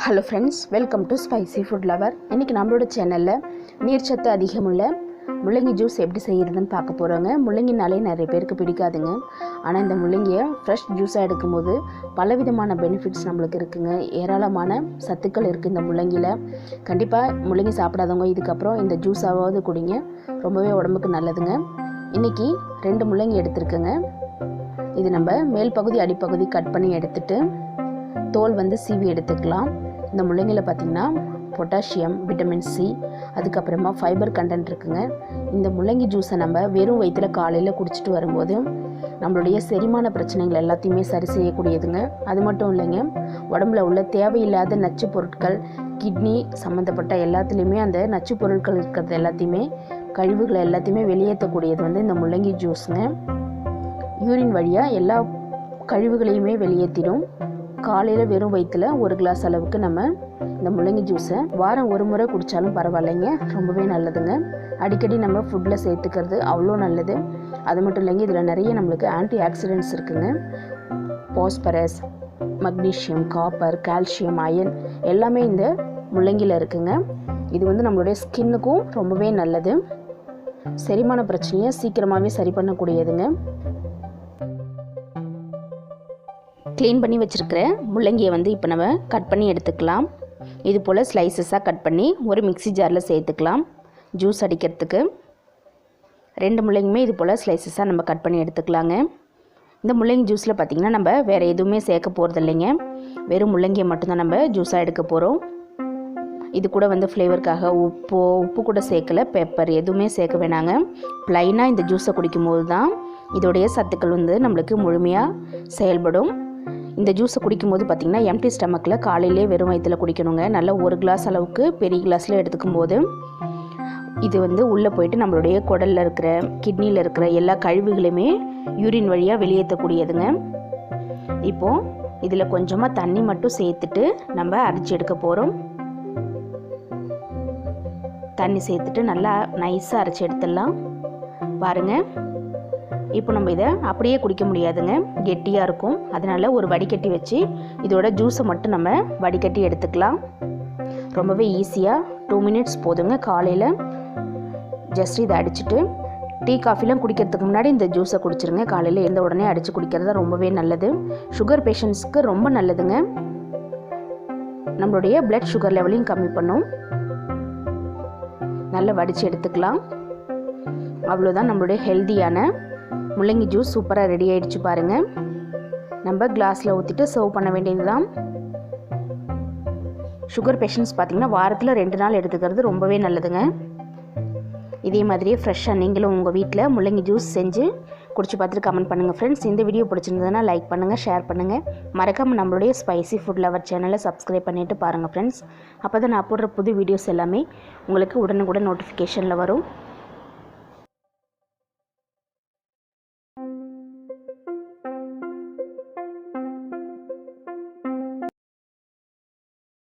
Hello friends, welcome to spicy food lower. இன்றைக்கி நம்மளோட சேனலில் நீர்ச்சத்து அதிகமுள்ள முள்ளங்கி ஜூஸ் எப்படி செய்கிறதுன்னு பார்க்க போகிறோங்க. முள்ளங்கினாலே நிறைய பேருக்கு பிடிக்காதுங்க. ஆனால் இந்த முள்ளங்கியை ஃப்ரெஷ் ஜூஸாக எடுக்கும்போது பலவிதமான பெனிஃபிட்ஸ் நம்மளுக்கு இருக்குங்க. ஏராளமான சத்துக்கள் இருக்குது இந்த முள்ளங்கியில். கண்டிப்பாக முள்ளங்கி சாப்பிடாதவங்க இதுக்கப்புறம் இந்த ஜூஸாவது குடிங்க, ரொம்பவே உடம்புக்கு நல்லதுங்க. இன்றைக்கி 2 முள்ளங்கி எடுத்துருக்குங்க. இது நம்ம மேல் பகுதி அடிப்பகுதி கட் பண்ணி எடுத்துட்டு தோல் சீவி எடுத்துக்கலாம். இந்த முள்ளங்கியில் பார்த்திங்கன்னா பொட்டாசியம், விட்டமின் சி, அதுக்கப்புறமா ஃபைபர் கண்டென்ட் இருக்குங்க. இந்த முள்ளங்கி ஜூஸை நம்ம வெறும் வயிற்றில் காலையில் குடிச்சிட்டு வரும்போது நம்மளுடைய செரிமான பிரச்சனைகள் எல்லாத்தையுமே சரி செய்யக்கூடியதுங்க. அது மட்டும் இல்லைங்க, உடம்புல உள்ள தேவையில்லாத நச்சு பொருட்கள், கிட்னி சம்மந்தப்பட்ட எல்லாத்துலேயுமே அந்த நச்சு பொருட்கள் இருக்கிறது எல்லாத்தையுமே, கழிவுகளை எல்லாத்தையுமே வெளியேற்றக்கூடியது இந்த முள்ளங்கி ஜூஸுங்க. யூரின் வழியாக எல்லா கழிவுகளையுமே வெளியேற்றிடும். காலையில் வெறும் வயிற்றில் 1 கிளாஸ் அளவுக்கு நம்ம இந்த முள்ளங்கி ஜூஸை வாரம் 1 முறை குடித்தாலும் பரவாயில்லைங்க, ரொம்பவே நல்லதுங்க. அடிக்கடி நம்ம ஃபுட்டில் சேர்த்துக்கிறது அவ்வளோ நல்லது. அது மட்டும் இல்லைங்க, இதில் நிறைய நம்மளுக்கு ஆன்டி ஆக்சிடென்ட்ஸ் இருக்குங்க. Phosphorus, magnesium, copper, calcium, iron எல்லாமே இந்த முள்ளங்கியில் இருக்குங்க. இது நம்மளுடைய ஸ்கின்னுக்கும் ரொம்பவே நல்லது. செரிமான பிரச்சனையை சீக்கிரமாகவே சரி பண்ணக்கூடியதுங்க. க்ளீன் பண்ணி வச்சுருக்கிற முள்ளங்கியை இப்போ நம்ம கட் பண்ணி எடுத்துக்கலாம். இது போல் ஸ்லைசஸாக கட் பண்ணி ஒரு மிக்ஸி ஜாரில் சேர்த்துக்கலாம். ஜூஸ் அடிக்கிறதுக்கு 2 முள்ளங்கியுமே இது போல் ஸ்லைசஸாக நம்ம கட் பண்ணி எடுத்துக்கலாங்க. இந்த முள்ளங்கி ஜூஸில் பார்த்திங்கன்னா நம்ம வேறு எதுவுமே சேர்க்க போகிறது இல்லைங்க. வெறும் முள்ளங்கியை மட்டும்தான் நம்ம ஜூஸாக எடுக்க போகிறோம். இது கூட ஃப்ளேவருக்காக உப்பு கூட சேர்க்கலை, பெப்பர் எதுவுமே சேர்க்க வேணாங்க. ப்ளைனாக இந்த ஜூஸை குடிக்கும்போது தான் இதோடைய சத்துக்கள் நம்மளுக்கு முழுமையாக செயல்படும். இந்த ஜூஸை குடிக்கும்போது பார்த்திங்கன்னா எம்டி ஸ்டமக்கில் காலையிலே வெறும் வயிற்றில் குடிக்கணுங்க. நல்லா 1 கிளாஸ் அளவுக்கு பெரிய கிளாஸில் எடுத்துக்கும் போது இது உள்ளே போயிட்டு நம்மளுடைய குடலில் இருக்கிற, கிட்னியில் இருக்கிற எல்லா கழிவுகளையுமே யூரின் வழியாக வெளியேற்றக்கூடியதுங்க. இப்போது இதில் கொஞ்சமாக தண்ணி மட்டும் சேர்த்துட்டு நம்ம அரைச்சி எடுக்க போகிறோம். தண்ணி சேர்த்துட்டு நல்லா நைஸாக அரைச்சி எடுத்துடலாம். பாருங்கள், இப்போ நம்ம இதை அப்படியே குடிக்க முடியாதுங்க, கெட்டியாக இருக்கும். அதனால் ஒரு வடிகட்டி வச்சு இதோட ஜூஸை மட்டும் நம்ம வடிகட்டி எடுத்துக்கலாம். ரொம்பவே ஈஸியாக 2 மினிட்ஸ் போதுங்க. காலையில் ஜஸ்ட் இதை அடிச்சுட்டு டீ காஃபிலாம் குடிக்கிறதுக்கு முன்னாடி இந்த ஜூஸை குடிச்சிருங்க. காலையில் எழுந்த உடனே அடித்து குடிக்கிறது ரொம்பவே நல்லது. சுகர் பேஷண்ட்ஸ்க்கு ரொம்ப நல்லதுங்க. நம்மளுடைய பிளட் சுகர் லெவலையும் கம்மி பண்ணும். நல்லா வடித்து எடுத்துக்கலாம். அவ்வளோதான், நம்மளுடைய ஹெல்த்தியான முள்ளங்கி ஜூஸ் சூப்பராக ரெடி ஆகிடுச்சு பாருங்கள். நம்ம கிளாஸில் ஊற்றிட்டு சர்வ் பண்ண வேண்டியது தான். சுகர் பேஷண்ட்ஸ் பார்த்திங்கன்னா வாரத்தில் 2 நாள் எடுத்துக்கிறது ரொம்பவே நல்லதுங்க. இதே மாதிரியே ஃப்ரெஷ்ஷாக நீங்களும் உங்கள் வீட்டில் முள்ளங்கி ஜூஸ் செஞ்சு குடிச்சு பார்த்துட்டு கமெண்ட் பண்ணுங்கள் ஃப்ரெண்ட்ஸ். இந்த வீடியோ பிடிச்சிருந்ததுன்னா லைக் பண்ணுங்கள், ஷேர் பண்ணுங்கள். மறக்காமல் நம்மளுடைய ஸ்பைசி ஃபுட் லவர் சேனலை சப்ஸ்கிரைப் பண்ணிவிட்டு பாருங்கள் ஃப்ரெண்ட்ஸ். அப்போ தான் நான் போடுற புது வீடியோஸ் எல்லாமே உங்களுக்கு உடனுக்குடன் நோட்டிஃபிகேஷனில் வரும்.